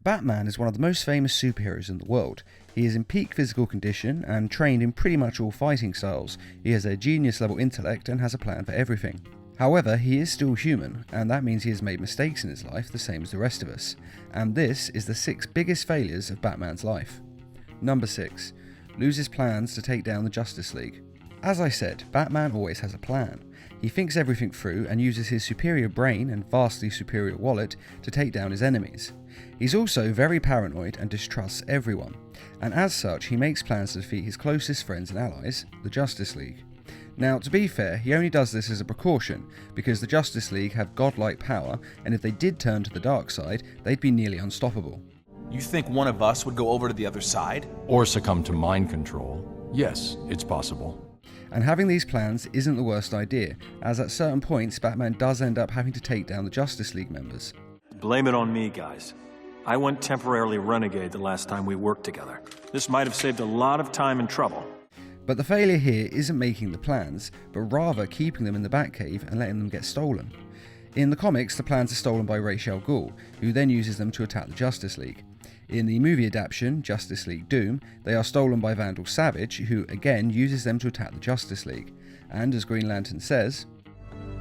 Batman is one of the most famous superheroes in the world. He is in peak physical condition and trained in pretty much all fighting styles. He has a genius level intellect and has a plan for everything. However, he is still human, and that means he has made mistakes in his life the same as the rest of us. And this is the 6 biggest failures of Batman's life. Number 6. Loses plans to take down the Justice League. As I said, Batman always has a plan. He thinks everything through and uses his superior brain and vastly superior wallet to take down his enemies. He's also very paranoid and distrusts everyone, and as such he makes plans to defeat his closest friends and allies, the Justice League. Now, to be fair, he only does this as a precaution, because the Justice League have godlike power, and if they did turn to the dark side, they'd be nearly unstoppable. You think one of us would go over to the other side? Or succumb to mind control. Yes, it's possible. And having these plans isn't the worst idea, as at certain points Batman does end up having to take down the Justice League members. Blame it on me, guys. I went temporarily renegade the last time we worked together. This might have saved a lot of time and trouble. But the failure here isn't making the plans, but rather keeping them in the Batcave and letting them get stolen. In the comics, the plans are stolen by Ra's al Ghul, who then uses them to attack the Justice League. In the movie adaptation, Justice League Doom, they are stolen by Vandal Savage, who again uses them to attack the Justice League. And as Green Lantern says,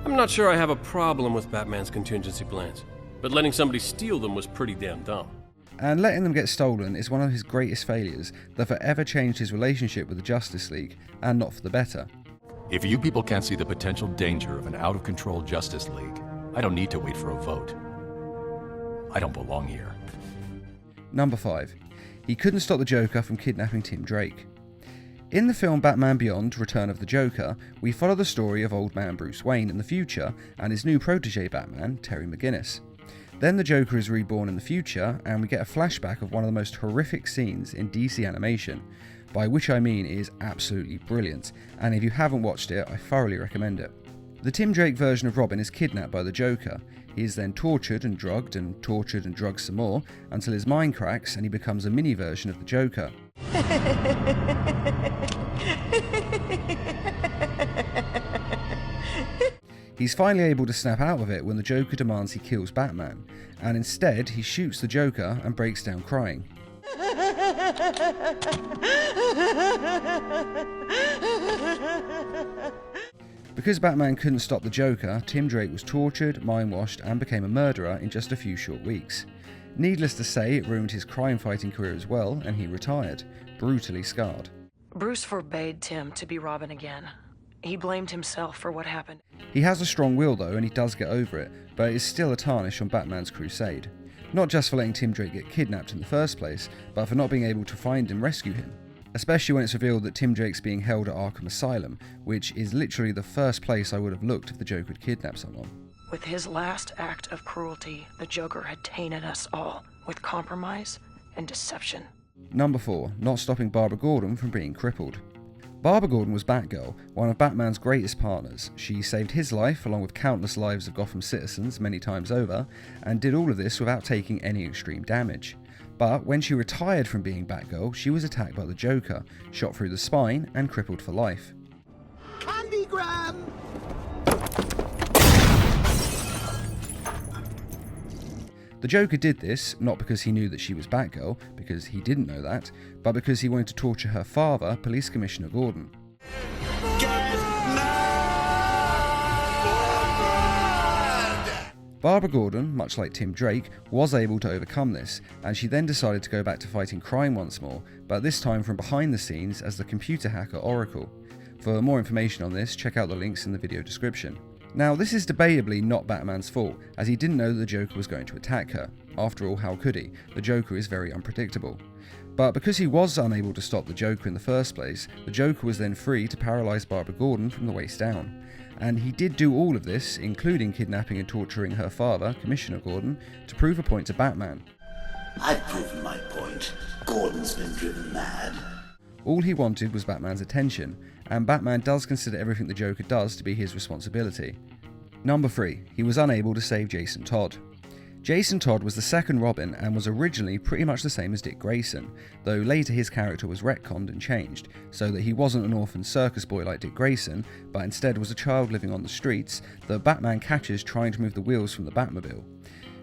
I'm not sure I have a problem with Batman's contingency plans, but letting somebody steal them was pretty damn dumb. And letting them get stolen is one of his greatest failures that forever changed his relationship with the Justice League, and not for the better. If you people can't see the potential danger of an out-of-control Justice League, I don't need to wait for a vote. I don't belong here. Number 5. He couldn't stop the Joker from kidnapping Tim Drake. In the film Batman Beyond: Return of the Joker, we follow the story of old man Bruce Wayne in the future and his new protege Batman, Terry McGinnis. Then the Joker is reborn in the future, and we get a flashback of one of the most horrific scenes in DC animation, by which I mean it is absolutely brilliant, and if you haven't watched it, I thoroughly recommend it. The Tim Drake version of Robin is kidnapped by the Joker. He is then tortured and drugged some more, until his mind cracks and he becomes a mini version of the Joker. He's finally able to snap out of it when the Joker demands he kills Batman, and instead he shoots the Joker and breaks down crying. Because Batman couldn't stop the Joker, Tim Drake was tortured, mind-washed, and became a murderer in just a few short weeks. Needless to say, it ruined his crime-fighting career as well, and he retired, brutally scarred. Bruce forbade Tim to be Robin again. He blamed himself for what happened. He has a strong will though, and he does get over it, but it is still a tarnish on Batman's crusade. Not just for letting Tim Drake get kidnapped in the first place, but for not being able to find and rescue him. Especially when it's revealed that Tim Drake's being held at Arkham Asylum, which is literally the first place I would have looked if the Joker had kidnapped someone. With his last act of cruelty, the Joker had tainted us all with compromise and deception. Number 4. Not stopping Barbara Gordon from being crippled. Barbara Gordon was Batgirl, one of Batman's greatest partners. She saved his life along with countless lives of Gotham citizens many times over, and did all of this without taking any extreme damage. But when she retired from being Batgirl, she was attacked by the Joker, shot through the spine, and crippled for life. Candygram! The Joker did this, not because he knew that she was Batgirl, because he didn't know that, but because he wanted to torture her father, Police Commissioner Gordon. Barbara Gordon, much like Tim Drake, was able to overcome this, and she then decided to go back to fighting crime once more, but this time from behind the scenes as the computer hacker Oracle. For more information on this, check out the links in the video description. Now, this is debatably not Batman's fault, as he didn't know that the Joker was going to attack her. After all, how could he? The Joker is very unpredictable. But because he was unable to stop the Joker in the first place, the Joker was then free to paralyse Barbara Gordon from the waist down. And he did do all of this, including kidnapping and torturing her father, Commissioner Gordon, to prove a point to Batman. I've proven my point. Gordon's been driven mad. All he wanted was Batman's attention, and Batman does consider everything the Joker does to be his responsibility. Number 3. He was unable to save Jason Todd. Jason Todd was the second Robin and was originally pretty much the same as Dick Grayson, though later his character was retconned and changed, so that he wasn't an orphan circus boy like Dick Grayson, but instead was a child living on the streets that Batman catches trying to move the wheels from the Batmobile.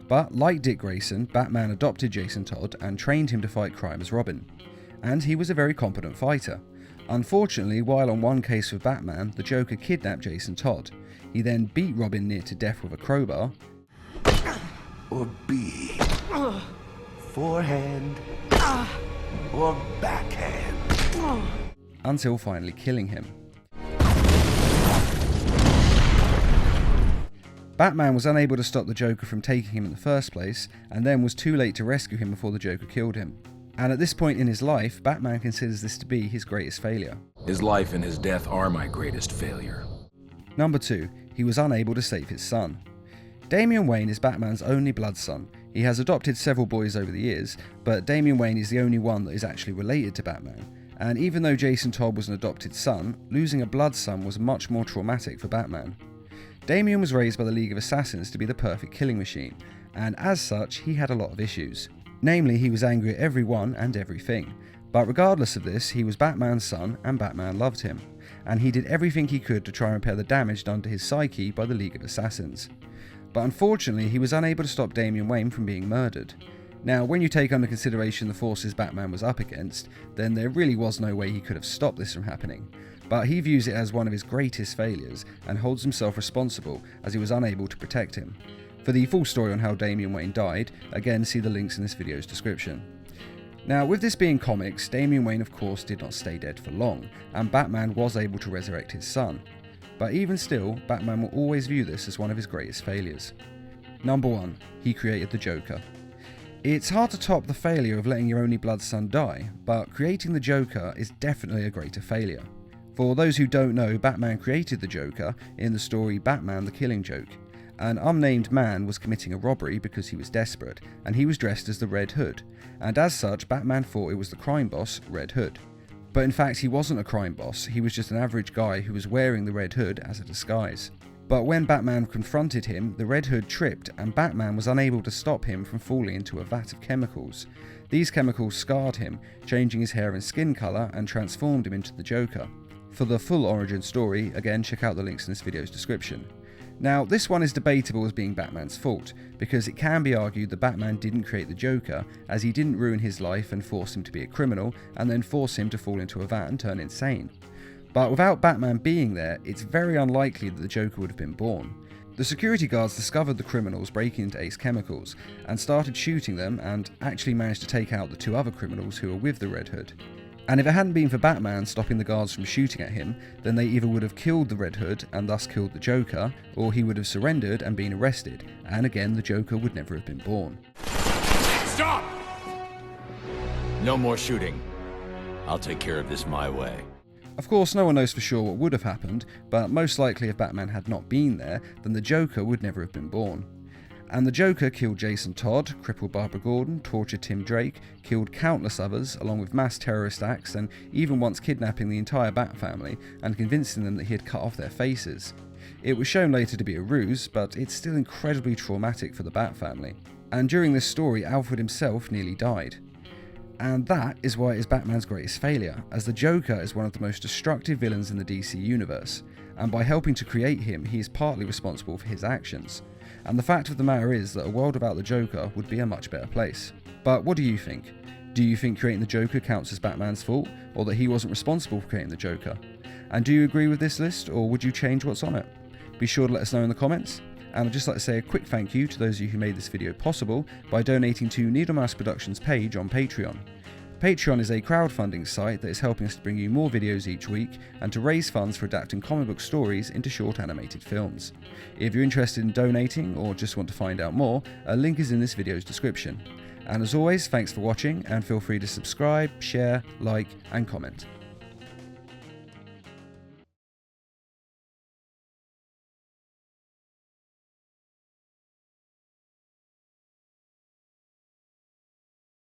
But like Dick Grayson, Batman adopted Jason Todd and trained him to fight crime as Robin. And he was a very competent fighter. Unfortunately, while on one case with Batman, the Joker kidnapped Jason Todd. He then beat Robin near to death with a crowbar. Or B. Forehand. Or backhand. Until finally killing him. Batman was unable to stop the Joker from taking him in the first place, and then was too late to rescue him before the Joker killed him. And at this point in his life, Batman considers this to be his greatest failure. His life and his death are my greatest failure. Number 2. He was unable to save his son. Damian Wayne is Batman's only blood son. He has adopted several boys over the years, but Damian Wayne is the only one that is actually related to Batman. And even though Jason Todd was an adopted son, losing a blood son was much more traumatic for Batman. Damian was raised by the League of Assassins to be the perfect killing machine, and as such, he had a lot of issues. Namely, he was angry at everyone and everything. But regardless of this, he was Batman's son, and Batman loved him. And he did everything he could to try and repair the damage done to his psyche by the League of Assassins. But unfortunately, he was unable to stop Damian Wayne from being murdered. Now, when you take under consideration the forces Batman was up against, then there really was no way he could have stopped this from happening. But he views it as one of his greatest failures, and holds himself responsible as he was unable to protect him. For the full story on how Damian Wayne died, again see the links in this video's description. Now, with this being comics, Damian Wayne of course did not stay dead for long, and Batman was able to resurrect his son. But even still, Batman will always view this as one of his greatest failures. Number 1. He created the Joker. It's hard to top the failure of letting your only blood son die, but creating the Joker is definitely a greater failure. For those who don't know, Batman created the Joker in the story Batman the Killing Joke. An unnamed man was committing a robbery because he was desperate, and he was dressed as the Red Hood, and as such Batman thought it was the crime boss, Red Hood. But in fact he wasn't a crime boss, he was just an average guy who was wearing the Red Hood as a disguise. But when Batman confronted him, the Red Hood tripped, and Batman was unable to stop him from falling into a vat of chemicals. These chemicals scarred him, changing his hair and skin colour, and transformed him into the Joker. For the full origin story, again check out the links in this video's description. Now, this one is debatable as being Batman's fault, because it can be argued that Batman didn't create the Joker, as he didn't ruin his life and force him to be a criminal, and then force him to fall into a vat and turn insane. But without Batman being there, it's very unlikely that the Joker would have been born. The security guards discovered the criminals breaking into Ace Chemicals, and started shooting them, and actually managed to take out the 2 other criminals who were with the Red Hood. And if it hadn't been for Batman stopping the guards from shooting at him, then they either would have killed the Red Hood and thus killed the Joker, or he would have surrendered and been arrested, and again the Joker would never have been born. Stop! No more shooting. I'll take care of this my way. Of course, no one knows for sure what would have happened, but most likely if Batman had not been there, then the Joker would never have been born. And the Joker killed Jason Todd, crippled Barbara Gordon, tortured Tim Drake, killed countless others, along with mass terrorist acts, and even once kidnapping the entire Bat family and convincing them that he had cut off their faces. It was shown later to be a ruse, but it's still incredibly traumatic for the Bat family. And during this story, Alfred himself nearly died. And that is why it is Batman's greatest failure, as the Joker is one of the most destructive villains in the DC universe, and by helping to create him, he is partly responsible for his actions. And the fact of the matter is that a world without the Joker would be a much better place. But what do you think? Do you think creating the Joker counts as Batman's fault, or that he wasn't responsible for creating the Joker? And do you agree with this list, or would you change what's on it? Be sure to let us know in the comments. And I'd just like to say a quick thank you to those of you who made this video possible by donating to Needle Mouse Productions page on Patreon. Patreon is a crowdfunding site that is helping us to bring you more videos each week and to raise funds for adapting comic book stories into short animated films. If you're interested in donating or just want to find out more, a link is in this video's description. And as always, thanks for watching, and feel free to subscribe, share, like and comment.